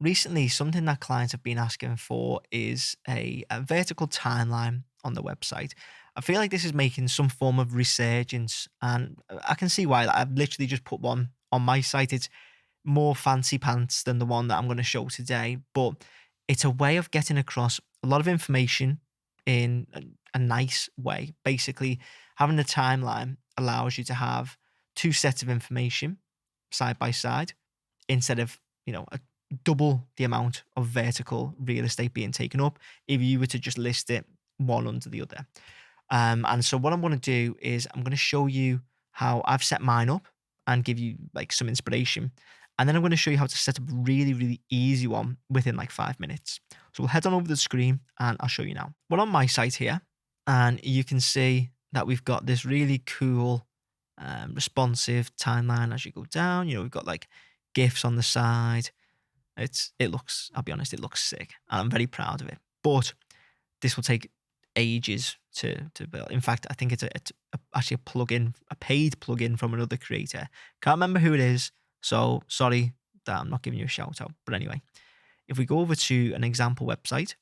recently, something that clients have been asking for is a vertical timeline on the website. I feel like this is making some form of resurgence, and I can see why. Like, I've literally just put one on my site. It's more fancy pants than the one that I'm going to show today, but it's a way of getting across a lot of information in a nice way. Basically, having a timeline allows you to have two sets of information side by side instead of, double the amount of vertical real estate being taken up if you were to just list it one under the other. And so what I'm going to do is I'm going to show you how I've set mine up and give you like some inspiration. And then I'm going to show you how to set up a really, really easy one within like 5 minutes. So we'll head on over the screen and I'll show you now. We're on my site here and you can see that we've got this really cool responsive timeline as you go down. We've got like GIFs on the side. I'll be honest, it looks sick. And I'm very proud of it. But this will take ages to build. In fact, I think it's actually a paid plugin from another creator. Can't remember who it is, so sorry that I'm not giving you a shout out. But anyway, if we go over to an example website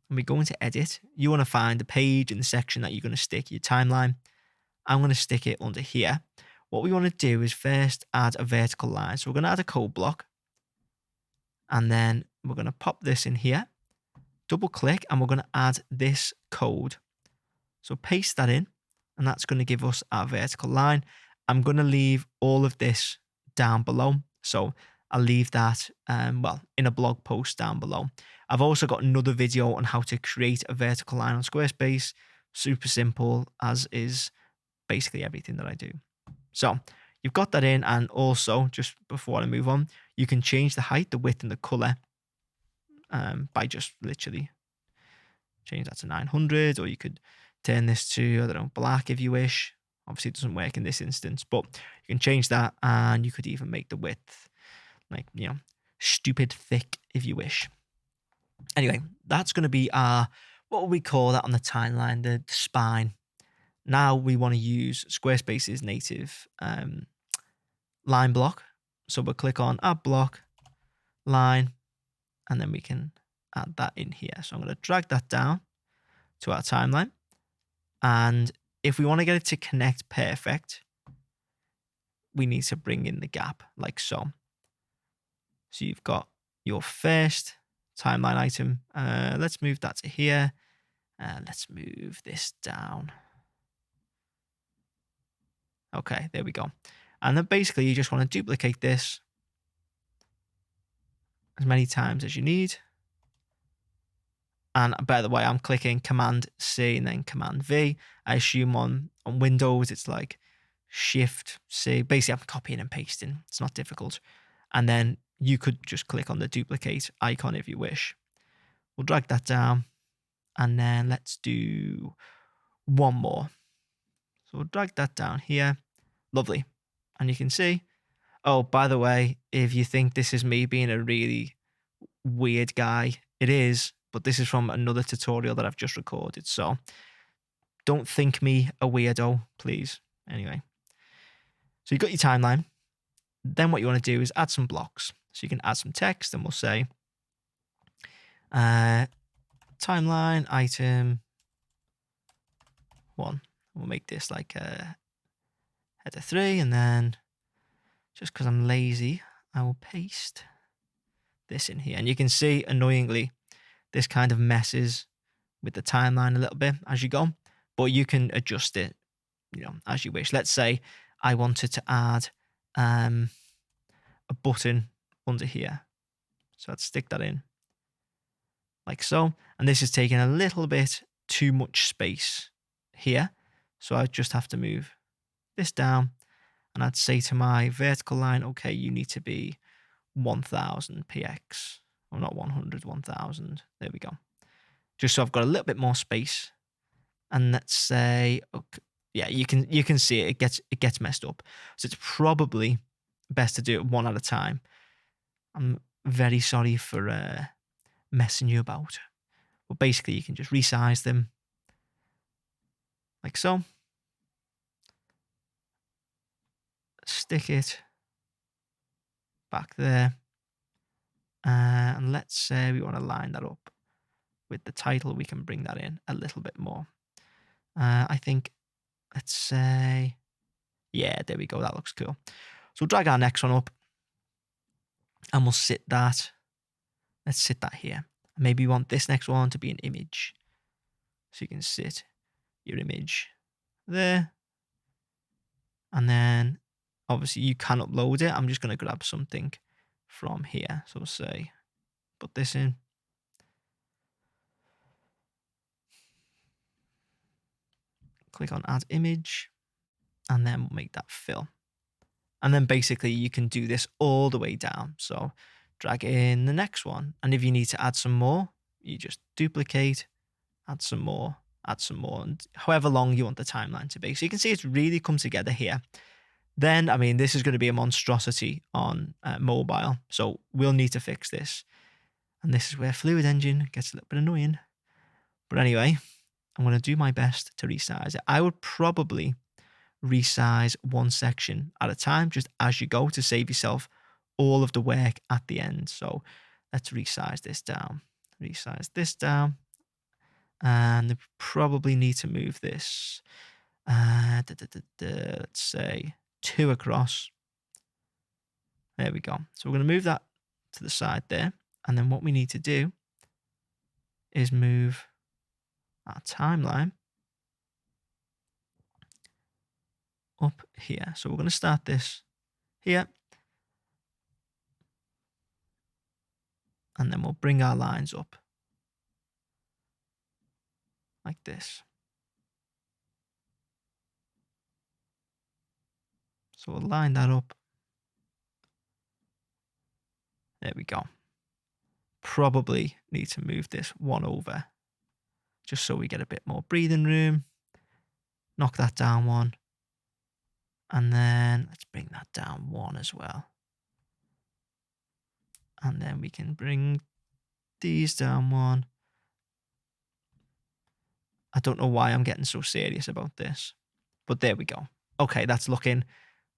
and we go into edit, you want to find the page and the section that you're going to stick your timeline. I'm going to stick it under here. What we want to do is first add a vertical line. So we're going to add a code block and then we're going to pop this in here. Double click and we're going to add this code. So paste that in and that's going to give us our vertical line. I'm going to leave all of this down below. So I'll leave that, in a blog post down below. I've also got another video on how to create a vertical line on Squarespace. Super simple, as is basically everything that I do. So you've got that in, and also just before I move on, you can change the height, the width and the color by just literally change that to 900, or you could turn this to, I don't know, black if you wish. Obviously it doesn't work in this instance, but you can change that, and you could even make the width like, stupid thick if you wish. Anyway, that's going to be our, what would we call that on the timeline, the spine. Now we want to use Squarespace's native line block. So we'll click on add block, line, and then we can add that in here. So I'm going to drag that down to our timeline. And if we want to get it to connect perfect, we need to bring in the gap like so. So you've got your first timeline item. Let's move that to here. Let's move this down. Okay, there we go. And then basically you just want to duplicate this as many times as you need. And by the way, I'm clicking Command C and then Command V. I assume on Windows, it's like Shift C. Basically, I'm copying and pasting. It's not difficult. And then you could just click on the duplicate icon if you wish. We'll drag that down. And then let's do one more. So we'll drag that down here. Lovely. And you can see, oh, by the way, if you think this is me being a really weird guy, it is, but this is from another tutorial that I've just recorded. So don't think me a weirdo, please. Anyway, so you've got your timeline. Then what you want to do is add some blocks. So you can add some text and we'll say timeline item 1. We'll make this like a header 3, and then just because I'm lazy, I will paste this in here. And you can see, annoyingly, this kind of messes with the timeline a little bit as you go, but you can adjust it, as you wish. Let's say I wanted to add a button under here. So I'd stick that in like so. And this is taking a little bit too much space here. So I just have to move this down, and I'd say to my vertical line, okay, you need to be 1000 px, or not 100, 1000. There we go. Just so I've got a little bit more space. And let's say, okay, yeah, you can see it gets messed up. So it's probably best to do it one at a time. I'm very sorry for messing you about. But basically, you can just resize them like so. Stick it back there. And let's say we want to line that up with the title. We can bring that in a little bit more. I think, let's say, yeah, there we go. That looks cool. So we'll drag our next one up and we'll sit that. Let's sit that here. Maybe we want this next one to be an image. So you can sit your image there. And then obviously you can upload it. I'm just going to grab something from here. So we'll say, put this in. Click on add image. And then we'll make that fill. And then basically you can do this all the way down. So drag in the next one. And if you need to add some more, you just duplicate, add some more, and however long you want the timeline to be. So you can see it's really come together here. Then, I mean, this is going to be a monstrosity on mobile. So we'll need to fix this. And this is where Fluid Engine gets a little bit annoying. But anyway, I'm going to do my best to resize it. I would probably resize one section at a time, just as you go, to save yourself all of the work at the end. So let's resize this down. And we probably need to move this, let's say 2 across. There we go. So we're going to move that to the side there. And then what we need to do is move our timeline up here. So we're going to start this here. And then we'll bring our lines up like this. So we'll line that up. There we go. Probably need to move this one over just so we get a bit more breathing room. Knock that down one. And then let's bring that down one as well. And then we can bring these down one. I don't know why I'm getting so serious about this, but there we go. Okay, that's looking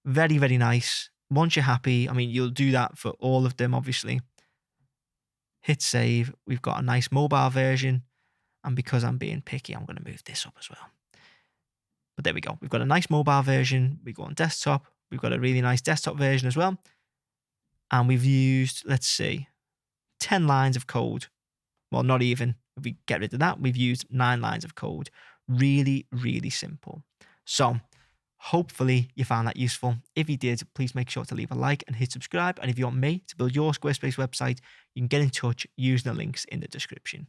very, very nice. Once you're happy, I mean, you'll do that for all of them, obviously. Hit save. We've got a nice mobile version. And because I'm being picky, I'm going to move this up as well. But there we go. We've got a nice mobile version. We go on desktop. We've got a really nice desktop version as well. And we've used, let's see, 10 lines of code. Well, not even. If we get rid of that, we've used 9 lines of code. Really, really simple. So hopefully you found that useful. If you did, please make sure to leave a like and hit subscribe. And if you want me to build your Squarespace website, you can get in touch using the links in the description.